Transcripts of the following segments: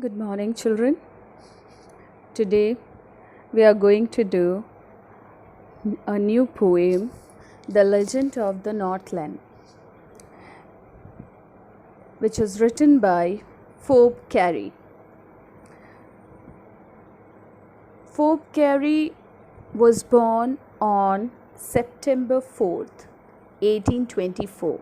Good morning, children. Today we are going to do a new poem, The Legend of the Northland, which was written by Phoebe Carey. Phoebe Carey was born on September 4th, 1824.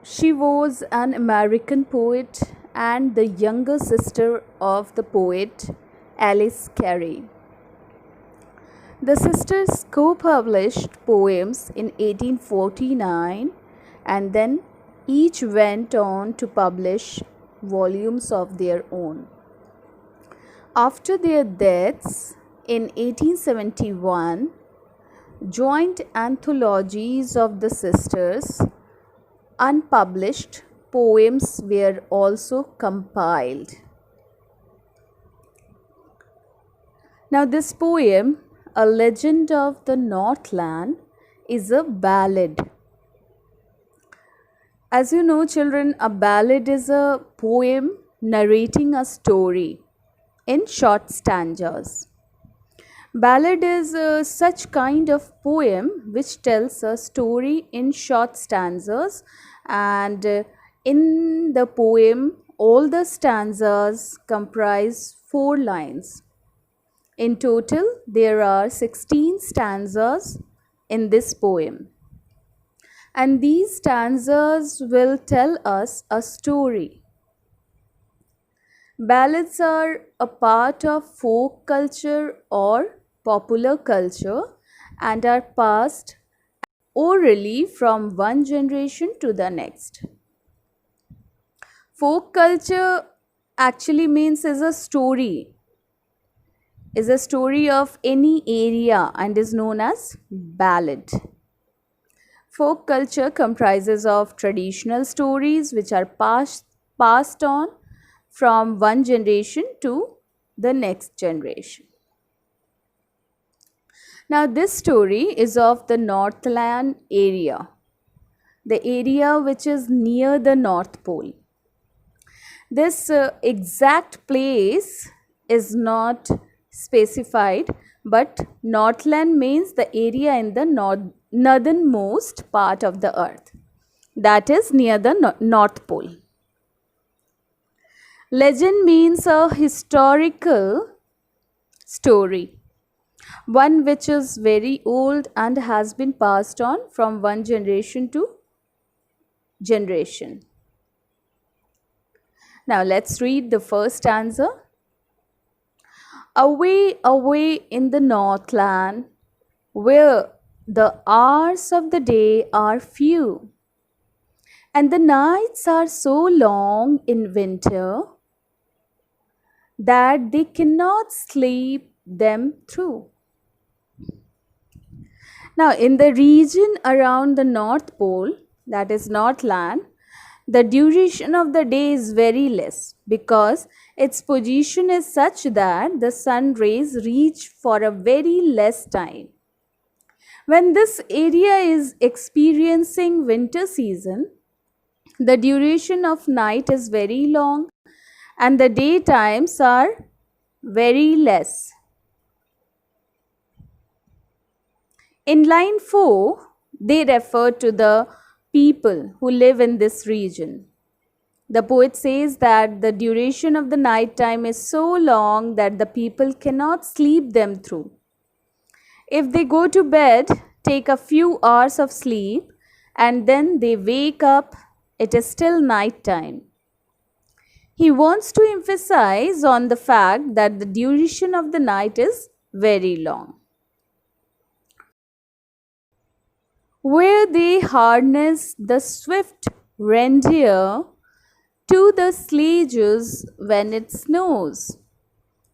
She was an American poet and the younger sister of the poet Alice Carey. The sisters co-published poems in 1849 and then each went on to publish volumes of their own. After their deaths in 1871, joint anthologies of the sisters unpublished poems were also compiled. Now, this poem, A Legend of the Northland, is a ballad. As you know, children, a ballad is a poem narrating a story in short stanzas. Ballad is such kind of poem which tells a story in short stanzas, and in the poem all the stanzas comprise 4 lines. In total there are 16 stanzas in this poem, and these stanzas will tell us a story. Ballads are a part of folk culture or popular culture and are passed orally from one generation to the next. Folk culture actually means is a story of any area and is known as ballad. Folk culture comprises of traditional stories which are passed on from one generation to the next generation. Now, this story is of the Northland area, the area which is near the North Pole. This exact place is not specified, but Northland means the area in the northernmost part of the earth, that is near the North Pole. Legend means a historical story, one which is very old and has been passed on from one generation to generation. Now let's read the first stanza. Away, away in the Northland, where the hours of the day are few, and the nights are so long in winter that they cannot sleep them through. Now, in the region around the North Pole, that is Northland, the duration of the day is very less because its position is such that the sun rays reach for a very less time. When this area is experiencing winter season, the duration of night is very long and the daytimes are very less. In line 4, they refer to the people who live in this region. The poet says that the duration of the night time is so long that the people cannot sleep them through. If they go to bed, take a few hours of sleep, and then they wake up, it is still night time. He wants to emphasize on the fact that the duration of the night is very long. Where they harness the swift reindeer to the sledges when it snows,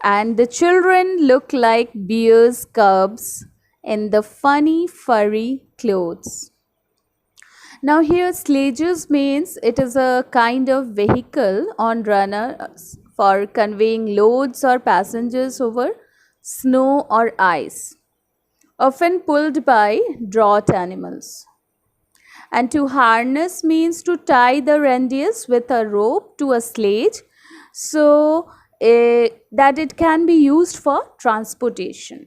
and the children look like bear's cubs in the funny furry clothes. Now here sledges means it is a kind of vehicle on runners for conveying loads or passengers over snow or ice, often pulled by draught animals. And to harness means to tie the reindeers with a rope to a sledge so that it can be used for transportation.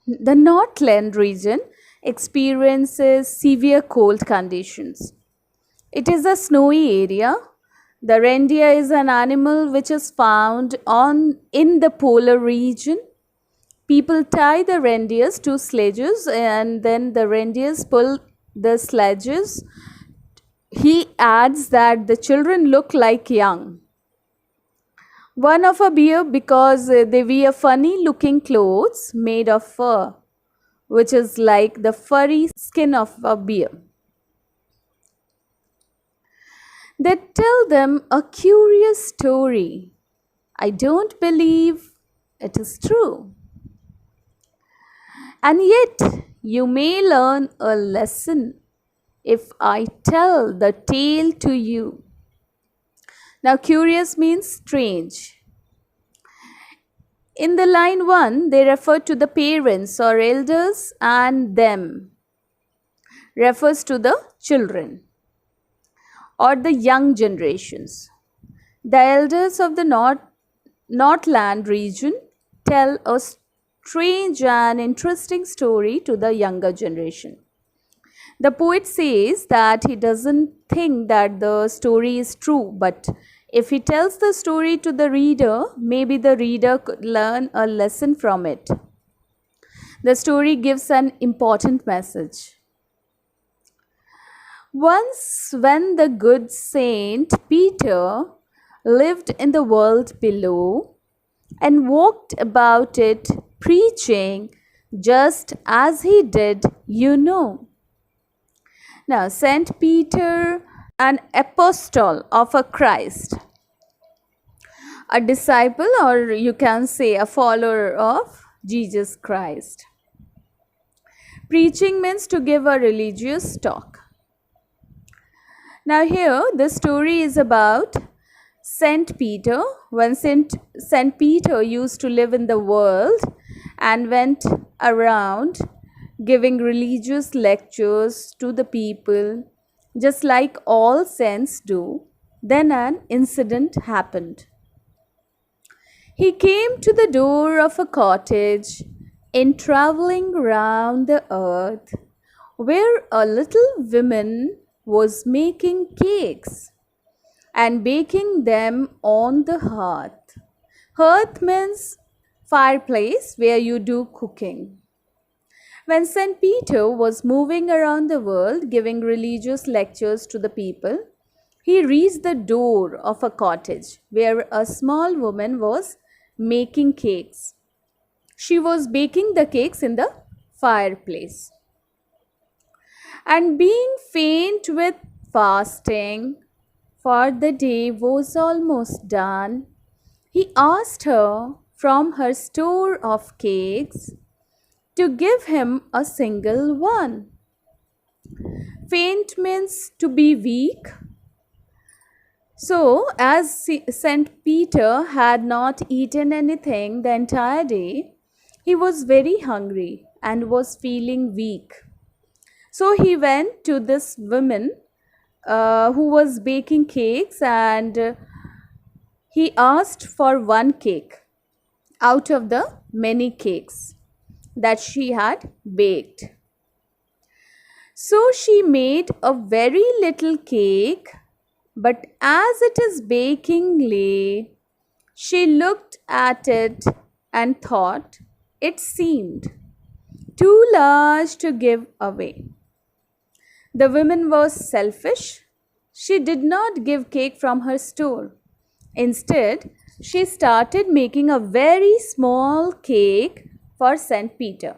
The Northland region experiences severe cold conditions. It is a snowy area. The reindeer is an animal which is found on in the polar region. People tie the reindeers to sledges and then the reindeers pull the sledges. He adds that the children look like young. One of a bear because they wear funny looking clothes made of fur, which is like the furry skin of a bear. They tell them a curious story. I don't believe it is true. And yet, you may learn a lesson if I tell the tale to you. Now, curious means strange. In the line 1, they refer to the parents or elders, and them refers to the children or the young generations. The elders of the Northland region tell a strange and interesting story to the younger generation. The poet says that he doesn't think that the story is true, but if he tells the story to the reader, maybe the reader could learn a lesson from it. The story gives an important message. Once, when the good Saint Peter lived in the world below and walked about it preaching just as he did, you know. Now, Saint Peter, an apostle of a Christ, a disciple, or you can say a follower of Jesus Christ. Preaching means to give a religious talk. Now, here the story is about Saint Peter. When Saint Peter used to live in the world and went around giving religious lectures to the people, just like all saints do, then an incident happened. He came to the door of a cottage in traveling round the earth, where a little woman was making cakes and baking them on the hearth. Hearth means fireplace where you do cooking. When St. Peter was moving around the world giving religious lectures to the people, he reached the door of a cottage where a small woman was making cakes. She was baking the cakes in the fireplace. And being faint with fasting, for the day was almost done, he asked her from her store of cakes to give him a single one. Faint means to be weak. So, as St. Peter had not eaten anything the entire day, he was very hungry and was feeling weak. So, he went to this woman who was baking cakes and he asked for one cake out of the many cakes that she had baked. So she made a very little cake, but as it is baking lay, she looked at it and thought it seemed too large to give away. The woman was selfish. She did not give cake from her store. Instead, she started making a very small cake for St. Peter.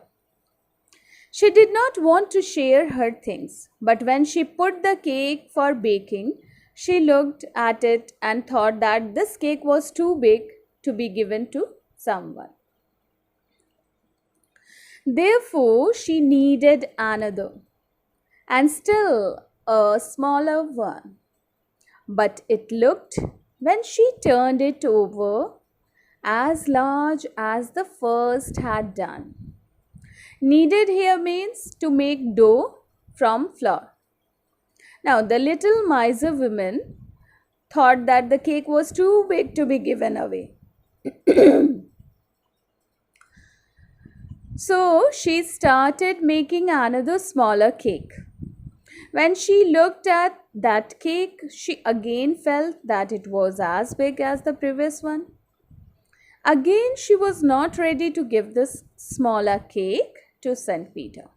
She did not want to share her things, but when she put the cake for baking, she looked at it and thought that this cake was too big to be given to someone. Therefore, she needed another and still a smaller one. But it looked, when she turned it over, as large as the first had done. Kneaded here means to make dough from flour. Now, the little miser woman thought that the cake was too big to be given away. So she started making another smaller cake. When she looked at that cake, she again felt that it was as big as the previous one. Again, she was not ready to give this smaller cake to St. Peter.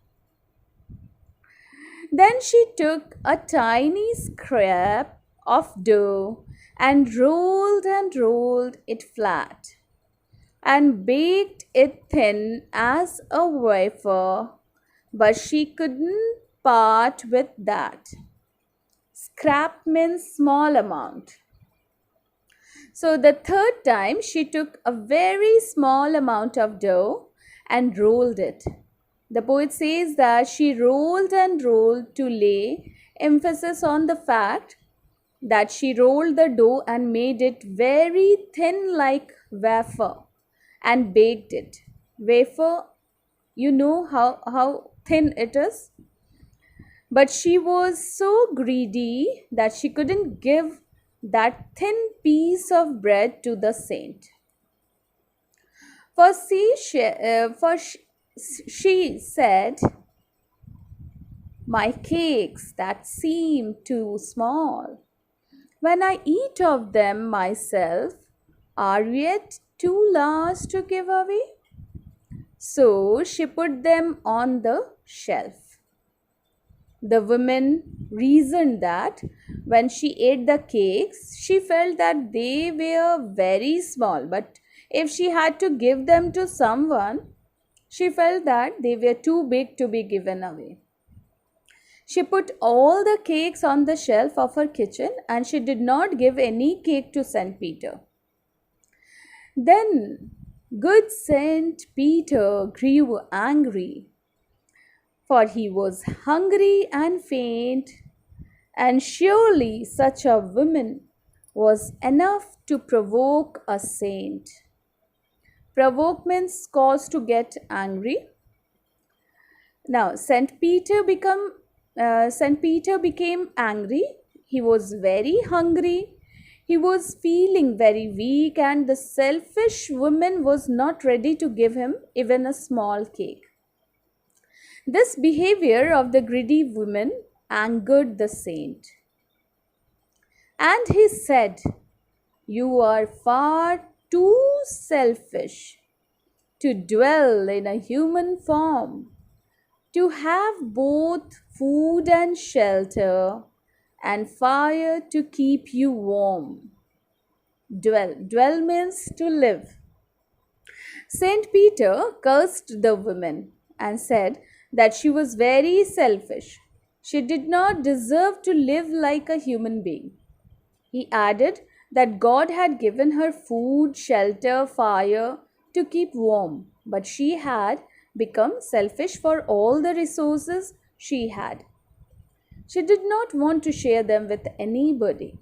Then she took a tiny scrap of dough and rolled it flat and baked it thin as a wafer, but she couldn't part with that. Scrap means small amount. So the third time she took a very small amount of dough and rolled it. The poet says that she rolled and rolled to lay emphasis on the fact that she rolled the dough and made it very thin like wafer and baked it. Wafer, you know how thin it is? But she was so greedy that she couldn't give that thin piece of bread to the saint. For she said, "My cakes that seem too small, when I eat of them myself, are yet too large to give away." So she put them on the shelf. The woman reasoned that when she ate the cakes, she felt that they were very small, but if she had to give them to someone, she felt that they were too big to be given away. She put all the cakes on the shelf of her kitchen and she did not give any cake to St. Peter. Then good St. Peter grew angry, for he was hungry and faint, and surely such a woman was enough to provoke a saint. Provoke means cause to get angry. Now Saint Peter became angry. He was very hungry. He was feeling very weak, and the selfish woman was not ready to give him even a small cake. This behavior of the greedy woman angered the saint. And he said, "You are far too selfish to dwell in a human form, to have both food and shelter and fire to keep you warm." Dwell. Dwell means to live. Saint Peter cursed the woman and said that she was very selfish. She did not deserve to live like a human being. He added that God had given her food, shelter, fire to keep warm, but she had become selfish for all the resources she had. She did not want to share them with anybody.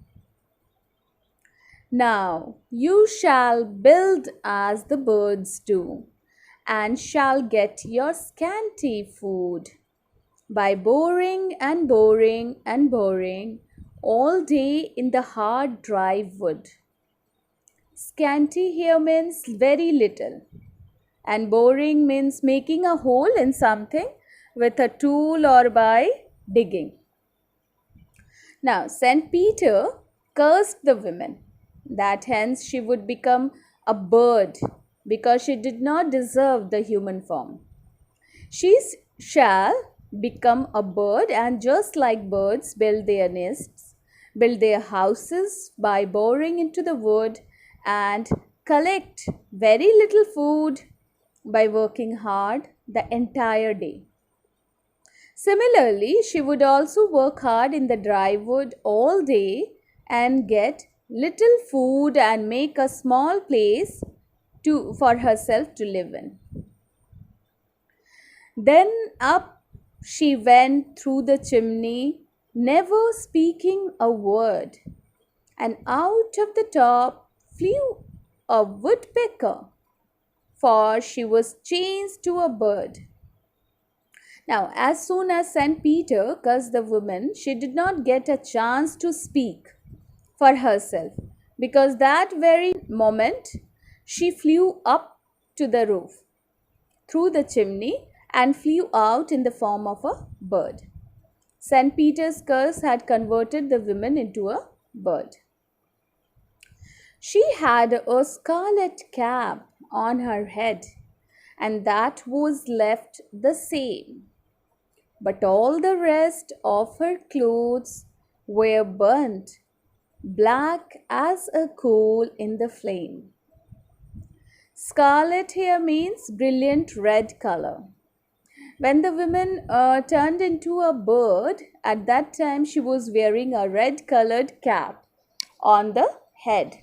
"Now you shall build as the birds do, and shall get your scanty food by boring and boring and boring all day in the hard dry wood." Scanty here means very little, and boring means making a hole in something with a tool or by digging. Now, St. Peter cursed the woman that hence she would become a bird because she did not deserve the human form. She shall become a bird, and just like birds build their nests, build their houses by boring into the wood and collect very little food by working hard the entire day. Similarly, she would also work hard in the dry wood all day and get little food and make a small place for herself to live in. Then up she went through the chimney, never speaking a word, and out of the top flew a woodpecker, for she was changed to a bird. Now, as soon as St. Peter cursed the woman, she did not get a chance to speak for herself, because that very moment she flew up to the roof, through the chimney, and flew out in the form of a bird. St. Peter's curse had converted the woman into a bird. She had a scarlet cap on her head, and that was left the same. But all the rest of her clothes were burnt, black as a coal in the flame. Scarlet here means brilliant red color. When the woman turned into a bird, at that time she was wearing a red colored cap on the head.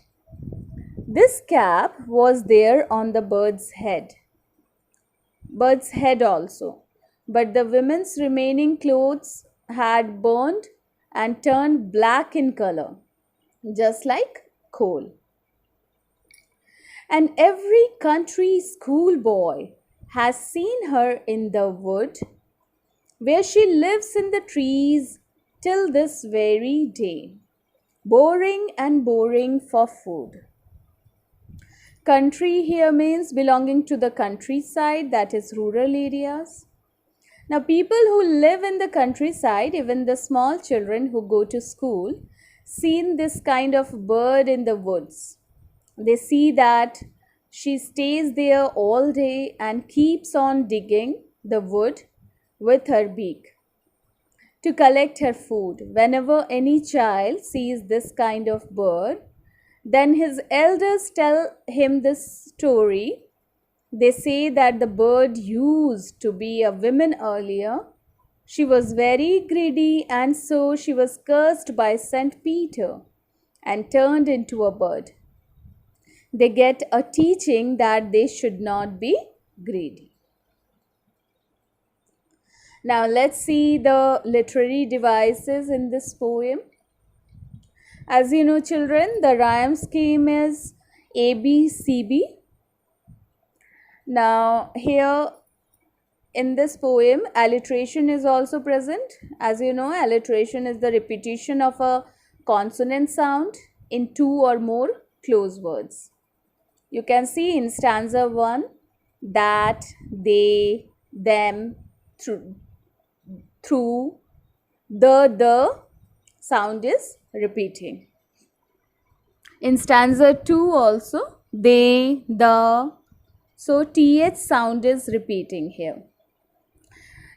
This cap was there on the bird's head also. But the women's remaining clothes had burned and turned black in color, just like coal. And every country schoolboy has seen her in the wood, where she lives in the trees till this very day, boring and boring for food. Country here means belonging to the countryside, that is rural areas. Now, people who live in the countryside, even the small children who go to school, seen this kind of bird in the woods. They see that she stays there all day and keeps on digging the wood with her beak to collect her food. Whenever any child sees this kind of bird, then his elders tell him this story. They say that the bird used to be a woman earlier. She was very greedy, and so she was cursed by St. Peter and turned into a bird. They get a teaching that they should not be greedy. Now let's see the literary devices in this poem. As you know, children, the rhyme scheme is ABCB. Now here in this poem, alliteration is also present. As you know, alliteration is the repetition of a consonant sound in two or more close words. You can see in stanza 1, that, they, them, through, the sound is repeating. In stanza 2 also, they, the, so th sound is repeating here.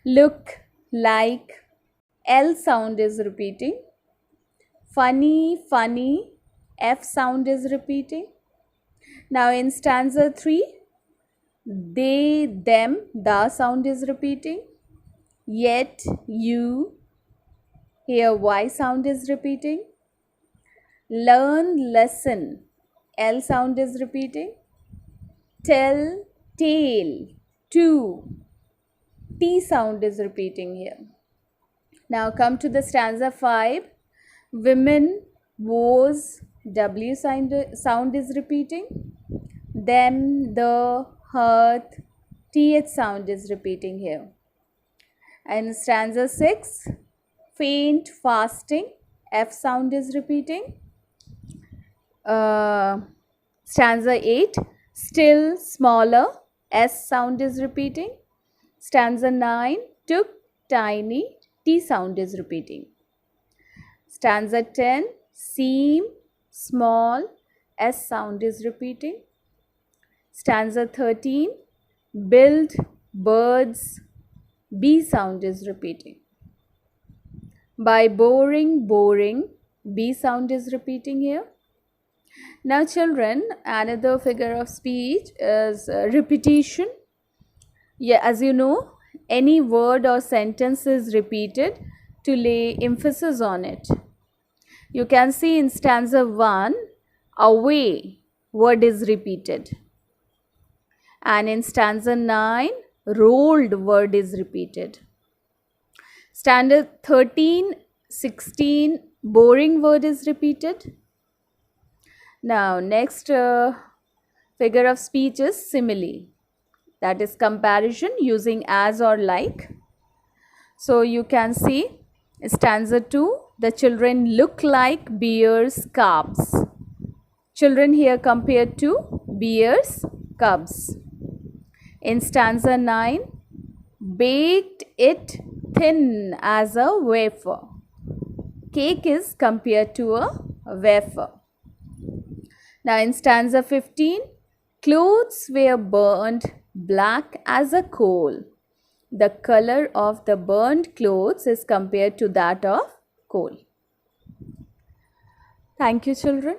Look, like, L sound is repeating. Funny, funny, F sound is repeating. Now in stanza 3, they, them, the sound is repeating. Yet, you, here Y sound is repeating. Learn, lesson, L sound is repeating. Tell, tail, to, T sound is repeating here. Now come to the stanza 5. Women, was, W sound is repeating. Them, the, hearth, TH sound is repeating here. And stanza 6, faint, fasting, F sound is repeating. Stanza 8, still, smaller, S sound is repeating. Stanza 9, took, tiny, T sound is repeating. Stanza 10, seem, small, S sound is repeating. Stanza 13, build, birds, B sound is repeating. By boring, boring, B sound is repeating here. Now children, another figure of speech is repetition. Yeah, as you know, any word or sentence is repeated to lay emphasis on it. You can see in stanza 1, away word is repeated. And in stanza 9, rolled word is repeated. Stanza 13, 16, boring word is repeated. Now next figure of speech is simile. That is comparison using as or like. So you can see stanza 2, the children look like bear's cubs. Children here compared to bear's cubs. In stanza 9, baked it thin as a wafer. Cake is compared to a wafer. Now in stanza 15, clothes were burned black as a coal. The color of the burned clothes is compared to that of coal. Thank you, children.